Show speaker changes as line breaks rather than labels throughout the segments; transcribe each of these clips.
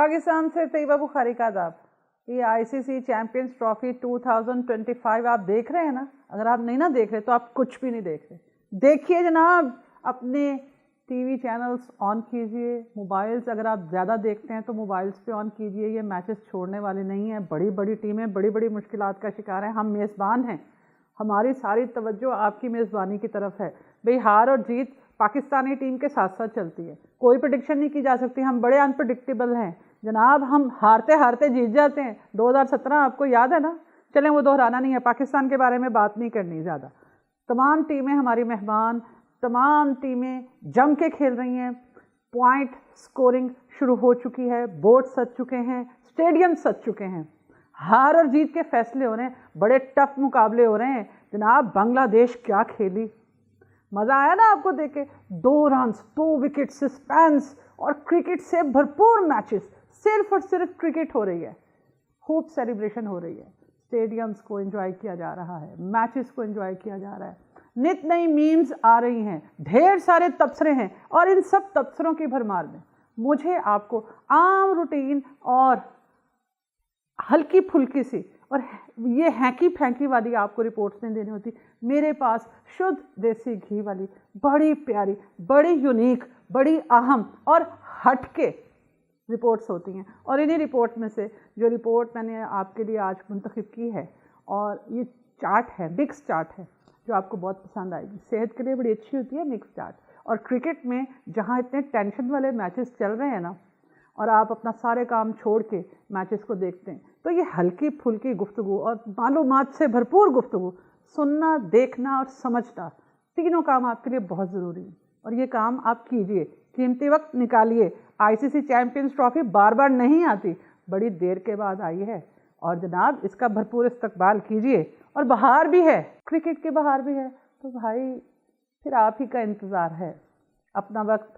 पाकिस्तान से तैयबा बुखारी का आदाब। ये आईसीसी चैंपियंस ट्रॉफी 2025 आप देख रहे हैं ना। अगर आप नहीं ना देख रहे तो आप कुछ भी नहीं देख रहे। देखिए जनाब, अपने टीवी चैनल्स ऑन कीजिए, मोबाइल्स अगर आप ज़्यादा देखते हैं तो मोबाइल्स पे ऑन कीजिए। ये मैचेस छोड़ने वाले नहीं हैं। बड़ी बड़ी टीमें बड़ी बड़ी मुश्किलात का शिकार हैं। हम मेज़बान हैं, हमारी सारी तवज्जो आपकी मेज़बानी की तरफ है। भाई हार और जीत पाकिस्तानी टीम के साथ साथ चलती है, कोई प्रेडिक्शन नहीं की जा सकती। हम बड़े अनप्रडिक्टेबल हैं जनाब, हम हारते हारते जीत जाते हैं। 2017 आपको याद है ना। चलें वो दोहराना नहीं है, पाकिस्तान के बारे में बात नहीं करनी ज़्यादा। तमाम टीमें हमारी मेहमान, तमाम टीमें जम के खेल रही हैं। पॉइंट स्कोरिंग शुरू हो चुकी है, बोर्ड सज चुके हैं, स्टेडियम सज चुके हैं। हार और जीत के फैसले हो रहे हैं, बड़े टफ मुकाबले हो रहे हैं जनाब। बांग्लादेश क्या खेली, मज़ा आया ना आपको देख के। 2 रन्स, 2 विकेट, सस्पेंस और क्रिकेट से भरपूर मैचेस। सिर्फ और सिर्फ क्रिकेट हो रही है, खूब सेलिब्रेशन हो रही है। स्टेडियम्स को एंजॉय किया जा रहा है, मैचेस को एंजॉय किया जा रहा है। नित नई मीम्स आ रही हैं, ढेर सारे तबसरे हैं और इन सब तबसरों की भरमार में मुझे आपको आम रूटीन और हल्की फुल्की सी और ये हैंकी फैंकी वाली आपको रिपोर्ट्स नहीं देनी होती। मेरे पास शुद्ध देसी घी वाली बड़ी प्यारी, बड़ी यूनिक, बड़ी अहम और हटके रिपोर्ट्स होती हैं। और इन्हीं रिपोर्ट में से जो रिपोर्ट मैंने आपके लिए आज मुंतखब की है, और ये चार्ट है, मिक्स चार्ट है, जो आपको बहुत पसंद आएगी। सेहत के लिए बड़ी अच्छी होती है मिक्स चार्ट। और क्रिकेट में जहाँ इतने टेंशन वाले मैचेस चल रहे हैं ना, और आप अपना सारे काम छोड़ के मैचेस को देखते हैं, तो ये हल्की फुल्की गुफ्तगू और मालूमात से भरपूर गुफ्तगू, सुनना, देखना और समझना, तीनों काम आपके लिए बहुत ज़रूरी है। और ये काम आप कीजिए, कीमती वक्त निकालिए। आईसीसी चैंपियंस ट्रॉफी बार बार नहीं आती, बड़ी देर के बाद आई है, और जनाब इसका भरपूर इस्तकबाल कीजिए। और बहार भी है, क्रिकेट की बहार भी है, तो भाई फिर आप ही का इंतज़ार है। अपना वक्त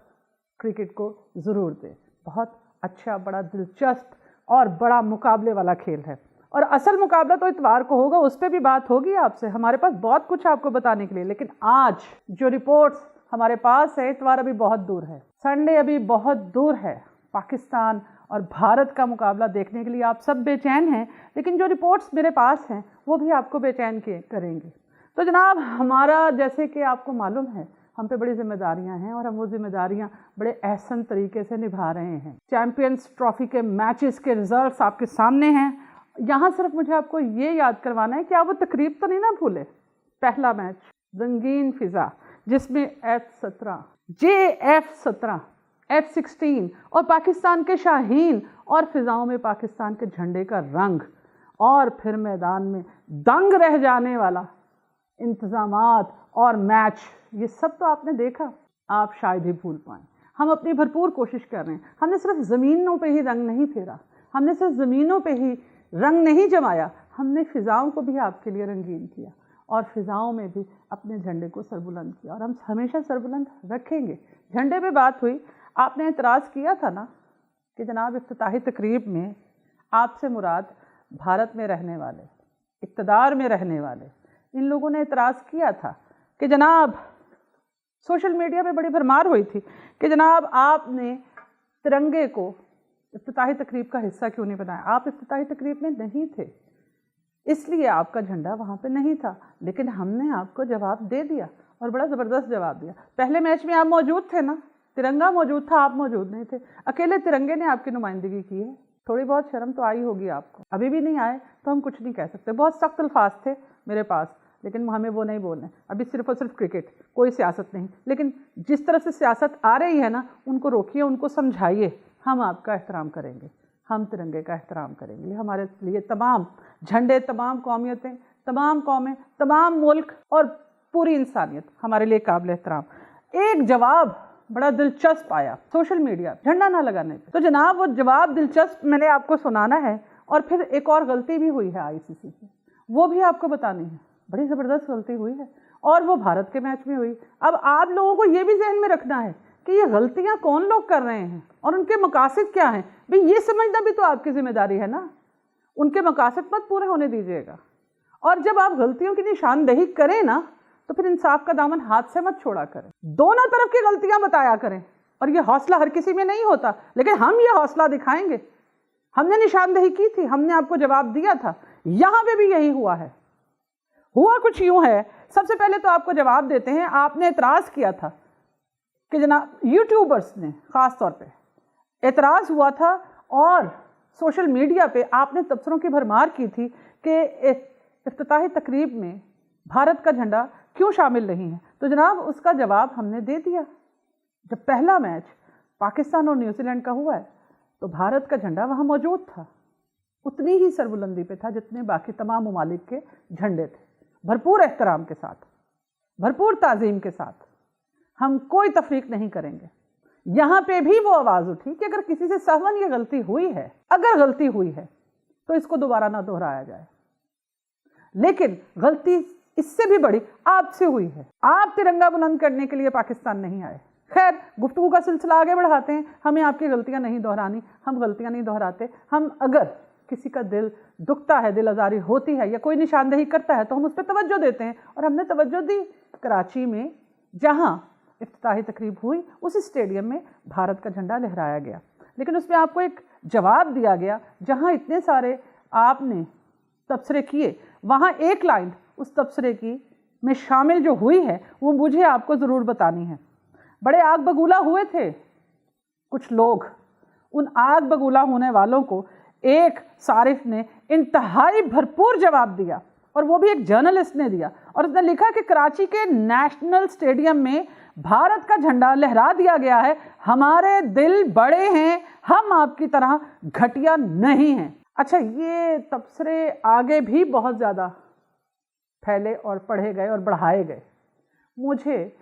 क्रिकेट को ज़रूर दें। बहुत अच्छा, बड़ा दिलचस्प और बड़ा मुकाबले वाला खेल है। और असल मुकाबला तो इतवार को होगा, उस पर भी बात होगी आपसे। हमारे पास बहुत कुछ आपको बताने के लिए, लेकिन आज जो रिपोर्ट्स हमारे पास है, इतवार अभी बहुत दूर है, संडे अभी बहुत दूर है। पाकिस्तान और भारत का मुकाबला देखने के लिए आप सब बेचैन हैं, लेकिन जो रिपोर्ट्स मेरे पास हैं वो भी आपको बेचैन करेंगे। तो जनाब हमारा, जैसे कि आपको मालूम है, हम पे बड़ी जिम्मेदारियां हैं और हम वो जिम्मेदारियां बड़े अहसन तरीके से निभा रहे हैं। चैंपियंस ट्रॉफी के मैचेस के रिजल्ट्स आपके सामने हैं। यहाँ सिर्फ मुझे आपको ये याद करवाना है कि आप वो तकरीब तो नहीं ना भूले। पहला मैच रंगीन फिजा, जिसमें F-17, JF-17, F-16 और पाकिस्तान के शाहीन और फिजाओं में पाकिस्तान के झंडे का रंग, और फिर मैदान में दंग रह जाने वाला इंतजामात और मैच, ये सब तो आपने देखा। आप शायद ही भूल पाएँ। हम अपनी भरपूर कोशिश कर रहे हैं। हमने सिर्फ ज़मीनों पे ही रंग नहीं फेरा, हमने सिर्फ ज़मीनों पे ही रंग नहीं जमाया, हमने फ़िज़ाओं को भी आपके लिए रंगीन किया और फ़िज़ाओं में भी अपने झंडे को सरबुलंद किया, और हम हमेशा सरबुलंद रखेंगे। झंडे पे बात हुई, आपने एतराज़ किया था ना कि जनाब इफ्तिताही तकरीब में आपसे मुराद भारत में रहने वाले, इक़्तिदार में रहने वाले, इन लोगों ने एतराज़ किया था कि जनाब सोशल मीडिया पे बड़ी भरमार हुई थी कि जनाब आपने तिरंगे को इफ्तिताही तकरीब का हिस्सा क्यों नहीं बनाया। आप इफ्तिताही तकरीब में नहीं थे, इसलिए आपका झंडा वहाँ पे नहीं था। लेकिन हमने आपको जवाब दे दिया, और बड़ा ज़बरदस्त जवाब दिया। पहले मैच में आप मौजूद थे ना, तिरंगा मौजूद था, आप मौजूद नहीं थे। अकेले तिरंगे ने आपकी नुमाइंदगी की है। थोड़ी बहुत शर्म तो आई होगी आपको। अभी भी नहीं आए तो हम कुछ नहीं कह सकते। बहुत सख्त अल्फाज थे मेरे पास, लेकिन हमें वो नहीं बोलने। अभी सिर्फ और सिर्फ क्रिकेट, कोई सियासत नहीं। लेकिन जिस तरह से सियासत आ रही है ना, उनको रोकिए, उनको समझाइए। हम आपका एहतराम करेंगे, हम तिरंगे का एहतराम करेंगे। हमारे लिए तमाम झंडे, तमाम कौमियतें, तमाम कौमें, तमाम मुल्क और पूरी इंसानियत हमारे लिए काबिल एहतराम। एक जवाब बड़ा दिलचस्प आया सोशल मीडिया, झंडा ना लगाने पे। तो जनाब वो जवाब दिलचस्प मैंने आपको सुनाना है। और फिर एक और गलती भी हुई है आईसीसी से, वो भी आपको बतानी है। बड़ी ज़बरदस्त गलती हुई है, और वो भारत के मैच में हुई। अब आप लोगों को ये भी जहन में रखना है कि ये गलतियां कौन लोग कर रहे हैं और उनके मकासद क्या हैं। भाई ये समझना भी तो आपकी जिम्मेदारी है ना। उनके मकासद मत पूरे होने दीजिएगा। और जब आप गलतियों की निशानदेही करें ना, तो फिर इंसाफ का दामन हाथ से मत छोड़ा करें। दोनों तरफ की गलतियां बताया करें। और ये हौसला हर किसी में नहीं होता, लेकिन हम ये हौसला दिखाएंगे हमने निशानदेही की थी, हमने आपको जवाब दिया था। यहाँ पे भी यही हुआ है। हुआ कुछ यूँ है, सबसे पहले तो आपको जवाब देते हैं, आपने एतराज़ किया था कि जनाब यूट्यूबर्स ने ख़ास तौर पे एतराज़ हुआ था और सोशल मीडिया पे आपने तबसरों की भरमार की थी कि इफ्तिताही तकरीब में भारत का झंडा क्यों शामिल नहीं है। तो जनाब उसका जवाब हमने दे दिया। जब पहला मैच पाकिस्तान और न्यूजीलैंड का हुआ है तो भारत का झंडा वहाँ मौजूद था, उतनी ही सरबुलंदी पे था जितने बाकी तमाम ममालिक के झंडे थे। भरपूर एहतराम के साथ, भरपूर ताज़ीम के साथ, हम कोई तफरीक नहीं करेंगे। यहाँ पे भी वो आवाज़ उठी कि अगर किसी से सहवन ये गलती हुई है, अगर गलती हुई है तो इसको दोबारा ना दोहराया जाए। लेकिन गलती इससे भी बड़ी आपसे हुई है। आप तिरंगा बुलंद करने के लिए पाकिस्तान नहीं आए। खैर, गुफ्तगू का सिलसिला आगे बढ़ाते हैं। हमें आपकी गलतियां नहीं दोहरानी, हम गलतियां नहीं दोहराते। हम अगर किसी का दिल दुखता है, दिल आज़ारी होती है या कोई निशानदेही करता है तो हम उस पर तवज्जो देते हैं, और हमने तवज्जो दी। कराची में जहां इफ्तिताही तकरीब हुई उस स्टेडियम में भारत का झंडा लहराया गया, लेकिन उसमें आपको एक जवाब दिया गया। जहां इतने सारे आपने तबसरे किए, वहां एक लाइन उस तबसरे की में शामिल जो हुई है वो मुझे आपको ज़रूर बतानी है। बड़े आग बगूला हुए थे कुछ लोग। उन आग बगूला होने वालों को एक सारिफ ने इंतहाई भरपूर जवाब दिया, और वो भी एक जर्नलिस्ट ने दिया, और उसने लिखा कि कराची के नेशनल स्टेडियम में भारत का झंडा लहरा दिया गया है। हमारे दिल बड़े हैं, हम आपकी तरह घटिया नहीं हैं। अच्छा, ये तबसरे आगे भी बहुत ज़्यादा फैले और पढ़े गए और बढ़ाए गए। मुझे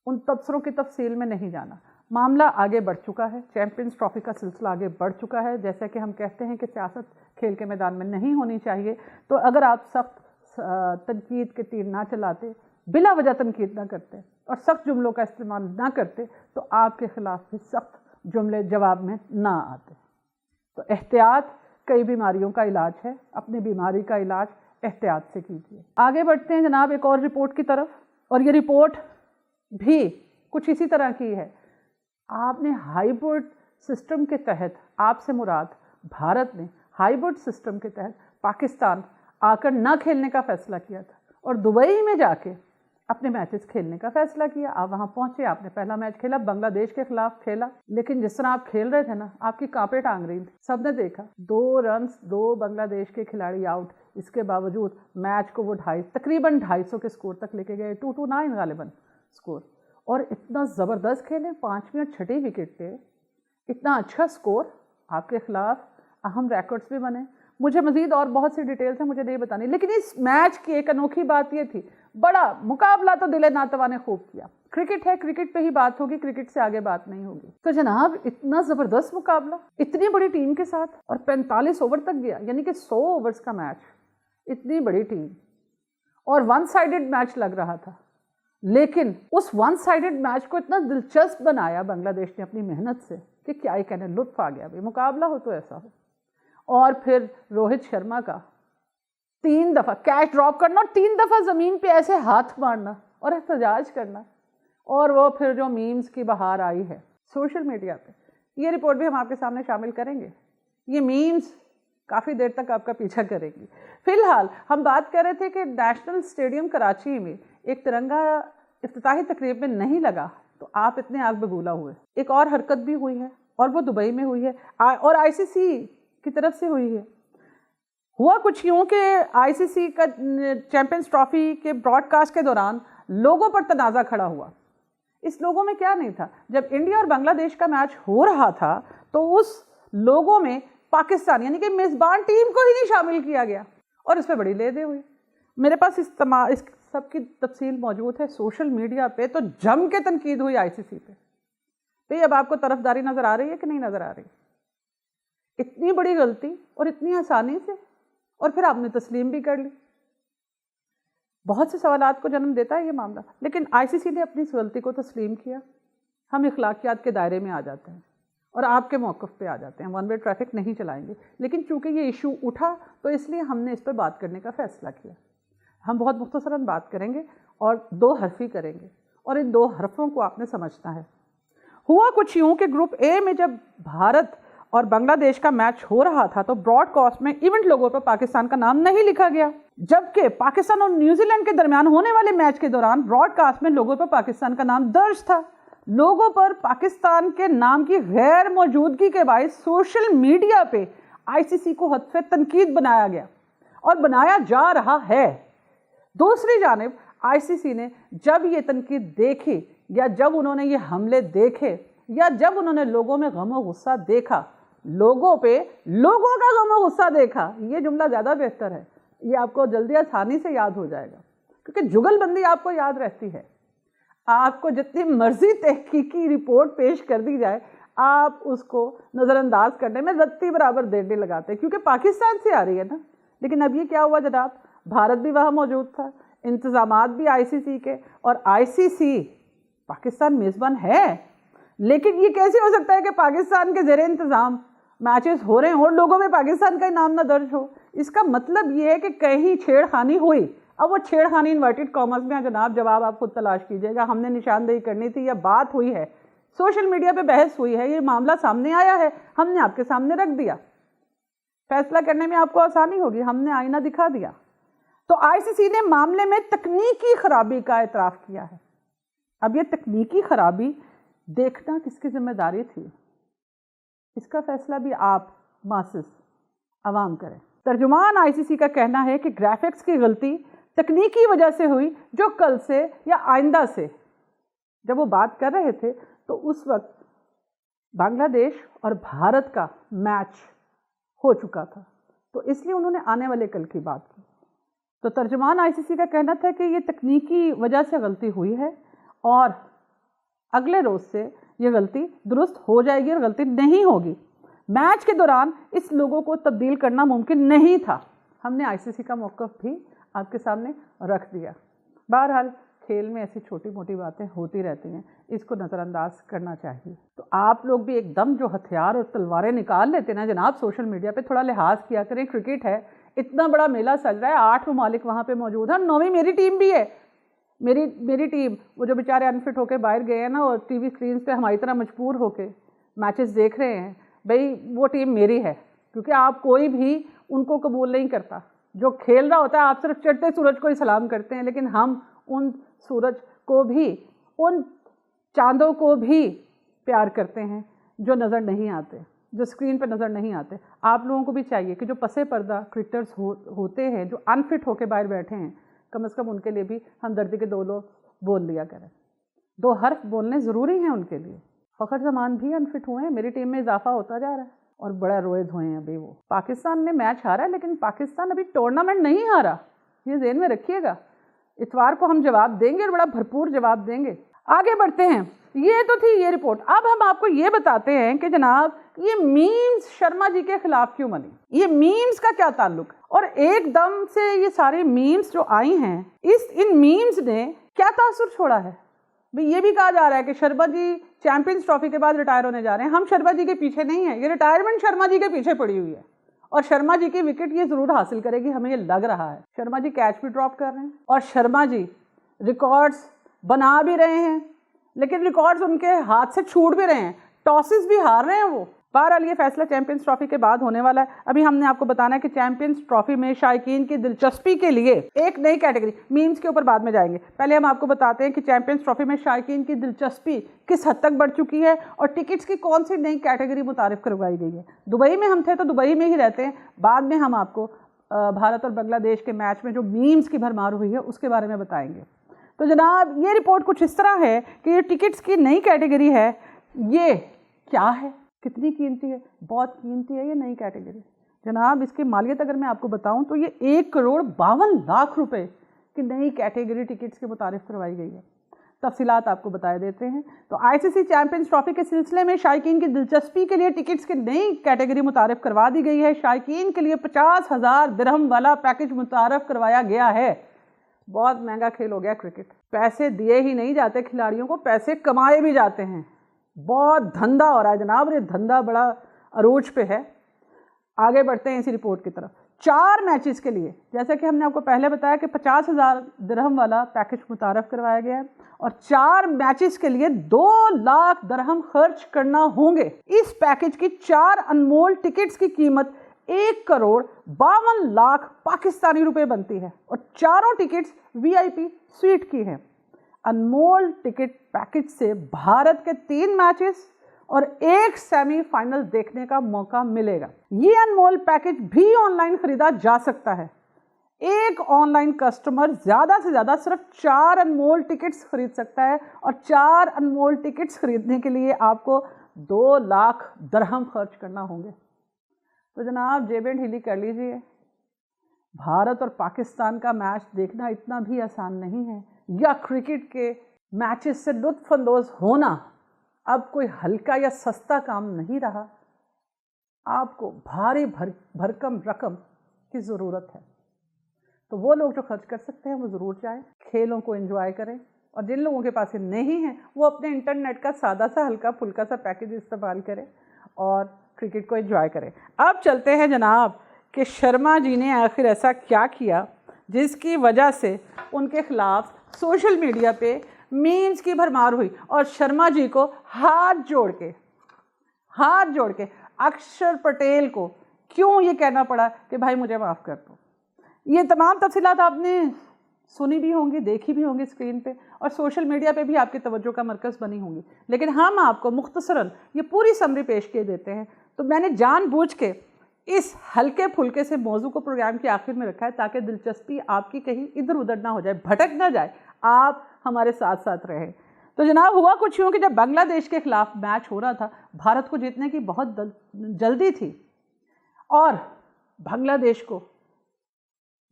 उन तबसरों की तफसील में नहीं जाना। मामला आगे बढ़ चुका है, चैंपियंस ट्रॉफी का सिलसिला आगे बढ़ चुका है। जैसे कि हम कहते हैं कि सियासत खेल के मैदान में नहीं होनी चाहिए, तो अगर आप सख्त तनकीद के तीर ना चलाते, बिला वजह तनकीद ना करते और सख्त जुमलों का इस्तेमाल ना करते, तो आपके ख़िलाफ़ भी सख्त जुमले जवाब में ना आते। तो एहतियात कई बीमारियों का इलाज है, अपनी बीमारी का इलाज एहतियात से कीजिए। आगे बढ़ते हैं जनाब एक और रिपोर्ट की तरफ, और ये रिपोर्ट भी कुछ इसी तरह की है। आपने हाइब्रिड सिस्टम के तहत, आपसे मुराद भारत ने हाइब्रिड सिस्टम के तहत पाकिस्तान आकर ना खेलने का फ़ैसला किया था और दुबई में जाके अपने मैचेस खेलने का फ़ैसला किया। आप वहाँ पहुँचे, आपने पहला मैच खेला, बांग्लादेश के खिलाफ खेला, लेकिन जिस तरह आप खेल रहे थे ना, आपकी कांपे टांग रही थी। सबने देखा 2 रन्स 2 बांग्लादेश के खिलाड़ी आउट, इसके बावजूद मैच को वो तकरीबन 250 के स्कोर तक लेके गए, 229 गालिबन स्कोर, और इतना ज़बरदस्त खेले। 5 मिनट छठी विकेट पे इतना अच्छा स्कोर, आपके खिलाफ अहम रिकॉर्ड्स भी बने। मुझे मज़ीद और बहुत सी डिटेल्स हैं, मुझे नहीं बतानी, लेकिन इस मैच की एक अनोखी बात ये थी, बड़ा मुकाबला तो दिले नातवा ने खूब किया। क्रिकेट है, क्रिकेट पे ही बात होगी, क्रिकेट से आगे बात नहीं होगी। तो जनाब इतना ज़बरदस्त मुकाबला इतनी बड़ी टीम के साथ, और 45 ओवर तक गया, यानी कि 100 ओवर्स का मैच, इतनी बड़ी टीम, और वन साइडेड मैच लग रहा था। लेकिन उस वन साइडेड मैच को इतना दिलचस्प बनाया बांग्लादेश ने अपनी मेहनत से कि क्या ही कहने, लुत्फ आ गया। भाई मुकाबला हो तो ऐसा हो। और फिर रोहित शर्मा का 3 दफ़ा कैच ड्रॉप करना और 3 दफ़ा ज़मीन पे ऐसे हाथ मारना और एहतजाज करना, और वो फिर जो मीम्स की बहार आई है सोशल मीडिया पे, ये रिपोर्ट भी हम आपके सामने शामिल करेंगे। ये मीम्स काफ़ी देर तक आपका पीछा करेंगी। फ़िलहाल हम बात कर रहे थे कि नेशनल स्टेडियम कराची में एक तिरंगा इफ्तिताही तकरीब में नहीं लगा तो आप इतने आग बबूला हुए। एक और हरकत भी हुई है, और वो दुबई में हुई है, और आईसीसी की तरफ से हुई है। हुआ कुछ यूँ कि आईसीसी का चैंपियंस ट्रॉफी के ब्रॉडकास्ट के दौरान लोगों पर तनाज़ा खड़ा हुआ। इस लोगों में क्या नहीं था, जब इंडिया और बांग्लादेश का मैच हो रहा था तो उस लोगों में पाकिस्तान यानी कि मेज़बान टीम को ही नहीं शामिल किया गया, और इस पर बड़ी लेदे हुई। मेरे पास इस सब की तफसील मौजूद है सोशल मीडिया पे, तो जम के तनकीद हुई आईसीसी पे। भाई अब आपको तरफदारी नज़र आ रही है कि नहीं नज़र आ रही? इतनी बड़ी गलती और इतनी आसानी से, और फिर आपने तस्लीम भी कर ली। बहुत से सवालात को जन्म देता है ये मामला, लेकिन आईसीसी ने अपनी इस गलती को तस्लीम किया। हम इखलाकियात के दायरे में आ जाते हैं और आपके मौक़िफ़ पे आ जाते हैं, वन वे ट्रैफिक नहीं चलाएंगे। लेकिन चूंकि ये इशू उठा तो इसलिए हमने इस पर बात करने का फ़ैसला किया। हम बहुत मुख्तसरन बात करेंगे और 2 हरफ़ी करेंगे, और इन 2 हरफों को आपने समझना है। हुआ कुछ यूँ कि ग्रुप ए में जब भारत और बांग्लादेश का मैच हो रहा था तो ब्रॉडकास्ट में इवेंट लोगों पर पाकिस्तान का नाम नहीं लिखा गया, जबकि पाकिस्तान और न्यूजीलैंड के दरमियान होने वाले मैच के दौरान ब्रॉडकास्ट में लोगों पर पाकिस्तान का नाम दर्ज था। लोगों पर पाकिस्तान के नाम की गैर मौजूदगी के बायस सोशल मीडिया पे आईसीसी को हत्फे तनकीद बनाया गया और बनाया जा रहा है। दूसरी जानिब आईसीसी ने जब ये तनकीद देखी या जब उन्होंने ये हमले देखे या जब उन्होंने लोगों में गम और गुस्सा देखा, लोगों पे लोगों का गम और गुस्सा देखा, ये जुमला ज़्यादा बेहतर है, ये आपको जल्दी आसानी से याद हो जाएगा क्योंकि जुगलबंदी आपको याद रहती है। आपको जितनी मर्जी तहकीकी रिपोर्ट पेश कर दी जाए आप उसको नज़रअंदाज करने में रत्ती बराबर देर नहीं लगाते क्योंकि पाकिस्तान से आ रही है ना। लेकिन अब ये क्या हुआ जनाब, भारत भी वहाँ मौजूद था, इंतज़ामात भी आईसीसी के, और आईसीसी पाकिस्तान मेज़बान है, लेकिन ये कैसे हो सकता है कि पाकिस्तान के ज़ेरे इंतज़ाम मैचेस हो रहे हैं और लोगों में पाकिस्तान का नाम ना दर्ज हो। इसका मतलब ये है कि कहीं छेड़खानी हुई। अब वो छेड़खानी इन्वर्टेड कॉमर्स में है जनाब, जवाब आप खुद तलाश कीजिएगा। हमने निशानदेही करनी थी या बात हुई है, सोशल मीडिया पे बहस हुई है, ये मामला सामने आया है, हमने आपके सामने रख दिया, फैसला करने में आपको आसानी होगी, हमने आईना दिखा दिया। तो आईसीसी ने मामले में तकनीकी खराबी का एतराफ़ किया है। अब ये तकनीकी खराबी देखना किसकी जिम्मेदारी थी, इसका फैसला भी आप मासिस आवाम करें। तर्जुमान आईसीसी का कहना है कि ग्राफिक्स की गलती तकनीकी वजह से हुई, जो कल से या आइंदा से, जब वो बात कर रहे थे तो उस वक्त बांग्लादेश और भारत का मैच हो चुका था, तो इसलिए उन्होंने आने वाले कल की बात की। तो तर्जुमान आईसीसी का कहना था कि ये तकनीकी वजह से गलती हुई है और अगले रोज़ से ये गलती दुरुस्त हो जाएगी और गलती नहीं होगी। मैच के दौरान इस लोगों को तब्दील करना मुमकिन नहीं था। हमने आईसीसी का मौक़िफ़ भी आपके सामने रख दिया। बहरहाल खेल में ऐसी छोटी मोटी बातें होती रहती हैं, इसको नज़रअंदाज करना चाहिए। तो आप लोग भी एकदम जो हथियार और तलवारें निकाल लेते ना जनाब सोशल मीडिया पे, थोड़ा लिहाज किया करें। क्रिकेट है, इतना बड़ा मेला चल रहा है, 8 ममालिक वहाँ पे मौजूद हैं, 9वीं मेरी टीम भी है। मेरी टीम, वो जो बेचारे अनफिट होकर बाहर गए हैं ना और टीवी स्क्रीन पे हमारी तरह मजबूर होके मैचेस देख रहे हैं, भाई वो टीम मेरी है, क्योंकि आप कोई भी उनको कबूल नहीं करता। जो खेल रहा होता है आप सिर्फ चढ़ते सूरज को ही सलाम करते हैं, लेकिन हम उन सूरज को भी, उन चांदों को भी प्यार करते हैं जो नज़र नहीं आते, जो स्क्रीन पर नज़र नहीं आते। आप लोगों को भी चाहिए कि जो पसे पर्दा क्रिकेटर्स होते हैं, जो अनफिट होकर बाहर बैठे हैं, कम से कम उनके लिए भी हमदर्दी के 2 लोग बोल लिया करें। 2 हर्फ बोलने ज़रूरी हैं उनके लिए। फ़खर जमान भी अनफिट हुए हैं, मेरी टीम में इजाफा होता जा रहा है और बड़ा रोए धोए हैं अभी वो। पाकिस्तान ने मैच हारा है, लेकिन पाकिस्तान अभी टूर्नामेंट नहीं हारा, ये ज़हन में रखिएगा। इतवार को हम जवाब देंगे और बड़ा भरपूर जवाब देंगे। आगे बढ़ते हैं। ये तो थी ये रिपोर्ट। अब हम आपको ये बताते हैं कि जनाब ये मीम्स शर्मा जी के खिलाफ क्यों बनी, ये मीम्स का क्या ताल्लुक है, और एकदम से ये सारे मीम्स जो आई हैं, इन मीम्स ने क्या तासुर छोड़ा है। भाई ये भी कहा जा रहा है कि शर्मा जी चैंपियंस ट्रॉफी के बाद रिटायर होने जा रहे हैं। हम शर्मा जी के पीछे नहीं है, ये रिटायरमेंट शर्मा जी के पीछे पड़ी हुई है और शर्मा जी की विकेट ये जरूर हासिल करेगी, हमें ये लग रहा है। शर्मा जी कैच भी ड्रॉप कर रहे हैं और शर्मा जी रिकॉर्ड्स बना भी रहे हैं, लेकिन रिकॉर्ड्स उनके हाथ से छूट भी रहे हैं, टॉसेस भी हार रहे हैं वो। बहरहाल ये फैसला चैंपियंस ट्रॉफी के बाद होने वाला है। अभी हमने आपको बताना है कि चैंपियंस ट्रॉफी में शायकीन की दिलचस्पी के लिए एक नई कैटेगरी, मीम्स के ऊपर बाद में जाएंगे, पहले हम आपको बताते हैं कि चैंपियंस ट्रॉफी में शायकीन की दिलचस्पी किस हद तक बढ़ चुकी है और टिकट्स की कौन सी नई कैटेगरी मुतारिफ करवाई गई है। दुबई में हम थे तो दुबई में ही रहते हैं, बाद में हम आपको भारत और बांग्लादेश के मैच में जो मीम्स की भरमार हुई है उसके बारे में बताएंगे। तो जनाब ये रिपोर्ट कुछ इस तरह है कि ये टिकट्स की नई कैटेगरी है, ये क्या है, कितनी कीमती है, बहुत कीमती है ये नई कैटेगरी। जनाब इसकी मालियत अगर मैं आपको बताऊं तो ये 1,52,00,000 रुपए की नई कैटेगरी टिकट्स के मुतारिफ करवाई गई है। तफसीलात आपको बताए देते हैं। तो आईसीसी चैंपियंस ट्रॉफी के सिलसिले में शायकीन की दिलचस्पी के लिए टिकट्स की नई कैटेगरी मुतारिफ करवा दी गई है। शायकीन के लिए 50,000 दिरहम वाला पैकेज मुतारिफ करवाया गया है। बहुत महंगा खेल हो गया क्रिकेट, पैसे दिए ही नहीं जाते खिलाड़ियों को, पैसे कमाए भी जाते हैं। बहुत धंधा हो रहा है जनाब, ये धंधा बड़ा अरूज पे है। आगे बढ़ते हैं इसी रिपोर्ट की तरफ। 4 मैचेस के लिए, जैसा कि हमने आपको पहले बताया कि 50,000 दिरहम वाला पैकेज मुतारफ़ करवाया गया है और 4 मैचेस के लिए 2 लाख दिरहम खर्च करना होंगे। इस पैकेज की 4 अनमोल टिकट्स की कीमत 1,52,00,000 पाकिस्तानी रुपए बनती है और चारों टिकट्स वीआईपी स्वीट की हैं। अनमोल टिकट पैकेज से भारत के 3 मैचेस और 1 सेमीफाइनल देखने का मौका मिलेगा। ये अनमोल पैकेज भी ऑनलाइन खरीदा जा सकता है। एक ऑनलाइन कस्टमर ज़्यादा से ज़्यादा सिर्फ 4 अनमोल टिकट्स खरीद सकता है और 4 अनमोल टिकट्स खरीदने के लिए आपको 2 लाख दिरहम खर्च करना होंगे। तो जनाब जेबें ढीली कर लीजिए। भारत और पाकिस्तान का मैच देखना इतना भी आसान नहीं है, या क्रिकेट के मैचेस से लुत्फ़अंदोज़ होना अब कोई हल्का या सस्ता काम नहीं रहा। आपको भारी भरकम रकम की ज़रूरत है। तो वो लोग जो खर्च कर सकते हैं वो ज़रूर जाएं, खेलों को एंजॉय करें, और जिन लोगों के पास ये नहीं है वो अपने इंटरनेट का सादा सा हल्का फुल्का सा पैकेज इस्तेमाल करें और क्रिकेट को एंजॉय करें। अब चलते हैं जनाब कि शर्मा जी ने आखिर ऐसा क्या किया जिसकी वजह से उनके खिलाफ सोशल मीडिया पे मीम्स की भरमार हुई और शर्मा जी को हाथ जोड़ के अक्षर पटेल को क्यों ये कहना पड़ा कि भाई मुझे माफ़ कर दो। ये तमाम तफसीलात आपने सुनी भी होंगी, देखी भी होंगी स्क्रीन पे, और सोशल मीडिया पे भी आपकी तवज्जो का मरकज़ बनी होंगी, लेकिन हम आपको मुख्तसरन ये पूरी समरी पेश किए देते हैं। तो मैंने जानबूझ के इस हल्के फुल्के से मौजू को प्रोग्राम के आखिर में रखा है ताकि दिलचस्पी आपकी कहीं इधर उधर ना हो जाए, भटक ना जाए, आप हमारे साथ साथ रहें। तो जनाब हुआ कुछ यूँ कि जब बांग्लादेश के खिलाफ मैच हो रहा था, भारत को जीतने की बहुत जल्दी थी और बांग्लादेश को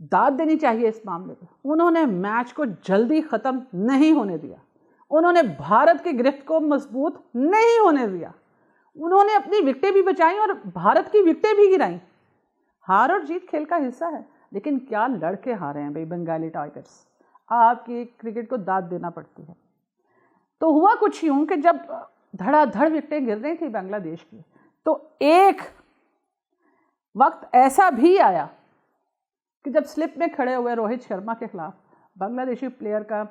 दाद देनी चाहिए इस मामले में। उन्होंने मैच को जल्दी ख़त्म नहीं होने दिया, उन्होंने भारत की गिरफ्त को मजबूत नहीं होने दिया, उन्होंने अपनी विकेटें भी बचाई और भारत की विकेटें भी गिराई। हार और जीत खेल का हिस्सा है, लेकिन क्या लड़के हारे हैं भाई बंगाली टाइगर्स, आपकी क्रिकेट को दाद देना पड़ती है। तो हुआ कुछ यूँ कि जब धड़ाधड़ विकेटें गिर रही थी बांग्लादेश की, तो एक वक्त ऐसा भी आया कि जब स्लिप में खड़े हुए रोहित शर्मा के खिलाफ बांग्लादेशी प्लेयर का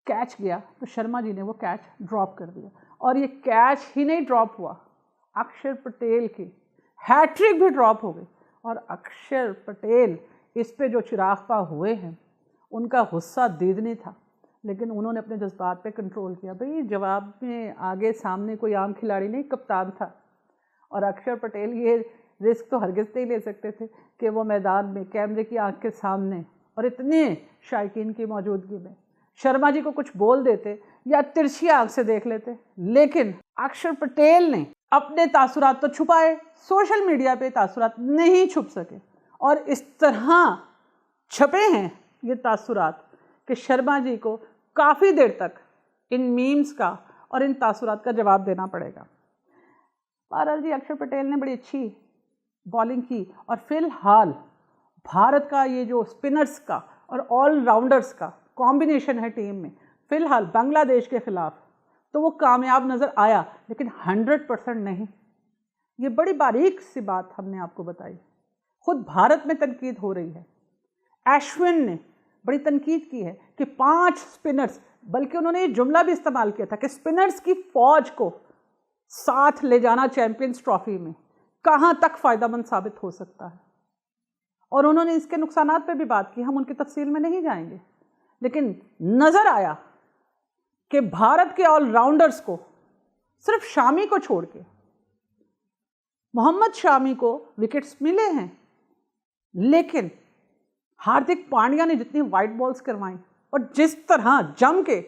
कैच गया तो शर्मा जी ने वो कैच ड्रॉप कर दिया, और ये कैच ही नहीं ड्रॉप हुआ, अक्षर पटेल की हैट्रिक भी ड्रॉप हो गई। और अक्षर पटेल इस पे जो चिरागपा हुए हैं उनका गुस्सा दीदनी था, लेकिन उन्होंने अपने जज्बात पे कंट्रोल किया। भाई जवाब में आगे सामने कोई आम खिलाड़ी नहीं, कप्तान था, और अक्षर पटेल ये रिस्क तो हरगिज़ नहीं ले सकते थे कि वो मैदान में कैमरे की आंख के सामने और इतने शायकीन की मौजूदगी में शर्मा जी को कुछ बोल देते या तिरछी आंख से देख लेते। लेकिन अक्षर पटेल ने अपने तासुरात तो छुपाए, सोशल मीडिया पे तासुरात नहीं छुप सके, और इस तरह छपे हैं ये तासुरात कि शर्मा जी को काफ़ी देर तक इन मीम्स का और इन तासुरात का जवाब देना पड़ेगा। बहरहाल जी अक्षर पटेल ने बड़ी अच्छी बॉलिंग की, और फिलहाल भारत का ये जो स्पिनर्स का और ऑलराउंडर्स का कॉम्बिनेशन है टीम में, फ़िलहाल बांग्लादेश के ख़िलाफ़ तो वो कामयाब नज़र आया, लेकिन 100% नहीं। ये बड़ी बारीक सी बात हमने आपको बताई, खुद भारत में तनकीद हो रही है। अश्विन ने बड़ी तनकीद की है कि 5 स्पिनर्स, बल्कि उन्होंने ये जुमला भी इस्तेमाल किया था कि स्पिनर्स की फ़ौज को साथ ले जाना चैंपियंस ट्रॉफी में कहाँ तक फ़ायदेमंद साबित हो सकता है, और उन्होंने इसके नुकसानात पे भी बात की। हम उनकी तफसील में नहीं जाएंगे, लेकिन नज़र आया कि भारत के ऑलराउंडर्स को, सिर्फ शामी को छोड़ के, मोहम्मद शामी को विकेट्स मिले हैं, लेकिन हार्दिक पांड्या ने जितनी वाइट बॉल्स करवाई और जिस तरह जम के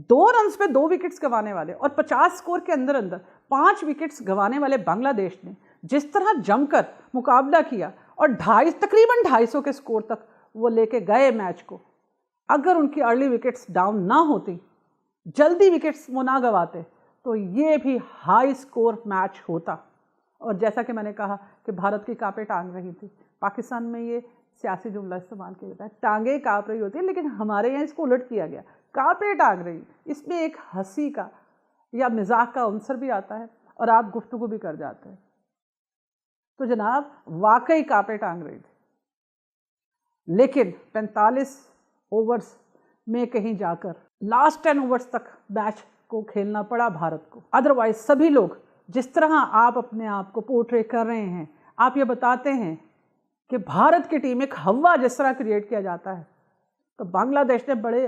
2 रन्स पे 2 विकेट्स गंवाने वाले और 50 स्कोर के अंदर अंदर 5 विकेट्स गंवाने वाले बांग्लादेश ने जिस तरह जमकर मुकाबला किया और तकरीबन 250 के स्कोर तक वो लेके गए मैच को, अगर उनकी अर्ली विकेट्स डाउन ना होती, जल्दी विकेट्स वो ना गंवाते, तो ये भी हाई स्कोर मैच होता। और जैसा कि मैंने कहा कि भारत की कांपे टांग रही थी, पाकिस्तान में ये सियासी जुमला इस्तेमाल किया जाता है, टांगे काँप रही होती है, लेकिन हमारे यहाँ इसको उलट किया गया, कांपे टांग रही। इसमें एक हंसी का या मजाक का अंसर भी आता है और आप गुफ्तगू भी कर जाते हैं। तो जनाब वाकई कांपे टांग रही थी। लेकिन 45 ओवर्स में कहीं जाकर लास्ट 10 ओवर्स तक मैच को खेलना पड़ा भारत को। अदरवाइज सभी लोग जिस तरह आप अपने आप को पोर्ट्रे कर रहे हैं, आप ये बताते हैं कि भारत की टीम एक हवा जिस तरह क्रिएट किया जाता है, तो बांग्लादेश ने बड़े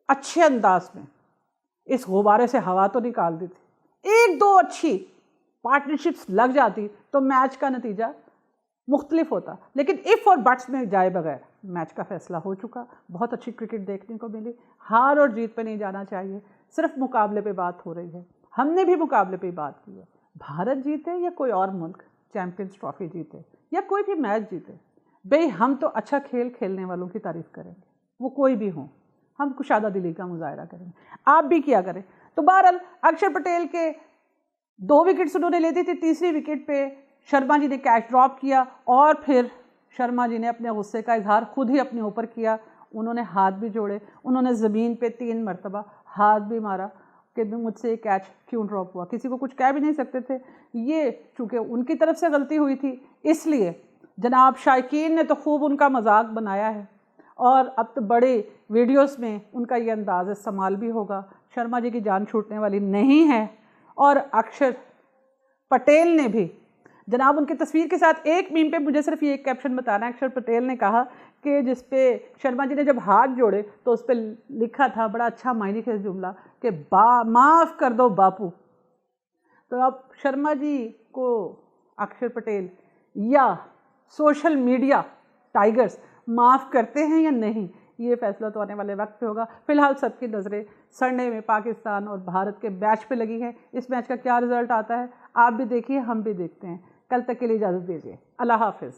अच्छे अंदाज में इस गुब्बारे से हवा तो निकाल दी थी। एक दो अच्छी पार्टनरशिप्स लग जाती तो मैच का नतीजा मुख्तलिफ होता, लेकिन इफ़ और बट्स में जाए बगैर मैच का फैसला हो चुका। बहुत अच्छी क्रिकेट देखने को मिली। हार और जीत पे नहीं जाना चाहिए, सिर्फ मुकाबले पे बात हो रही है। हमने भी मुकाबले पे बात की है। भारत जीते या कोई और मुल्क चैम्पियंस ट्रॉफी जीते या कोई भी मैच जीते, भाई हम तो अच्छा खेल खेलने वालों की तारीफ़ करेंगे, वो कोई भी हों। हम कुशादा दिली का मुजाहरा करेंगे, आप भी किया करें। तो बहरहाल अक्षर पटेल के 2 विकेट्स उन्होंने ले दी थी। तीसरी विकेट पे शर्मा जी ने कैच ड्रॉप किया और फिर शर्मा जी ने अपने गुस्से का इजहार खुद ही अपने ऊपर किया। उन्होंने हाथ भी जोड़े, उन्होंने ज़मीन पे 3 मरतबा हाथ भी मारा कि मुझसे ये कैच क्यों ड्रॉप हुआ। किसी को कुछ कह भी नहीं सकते थे। ये चूँकि उनकी तरफ से गलती हुई थी, इसलिए जनाब शायकीन ने तो खूब उनका मजाक बनाया है और अब तो बड़े वीडियोस में उनका ये अंदाज़ इस्तेमाल भी होगा। शर्मा जी की जान छूटने वाली नहीं है। और अक्षर पटेल ने भी जनाब उनकी तस्वीर के साथ एक मीम पे मुझे सिर्फ ये एक कैप्शन बताना है। अक्षर पटेल ने कहा कि जिस पे शर्मा जी ने जब हाथ जोड़े तो उस पर लिखा था, बड़ा अच्छा मायने खेज जुमला, कि माफ़ कर दो बापू। तो अब शर्मा जी को अक्षर पटेल या सोशल मीडिया टाइगर्स माफ़ करते हैं या नहीं, ये फैसला तो आने वाले वक्त पे होगा। फिलहाल सबकी नज़रें संडे में पाकिस्तान और भारत के मैच पे लगी है। इस मैच का क्या रिज़ल्ट आता है आप भी देखिए, हम भी देखते हैं। कल तक के लिए इजाज़त दीजिए। अल्लाह हाफ़िज़।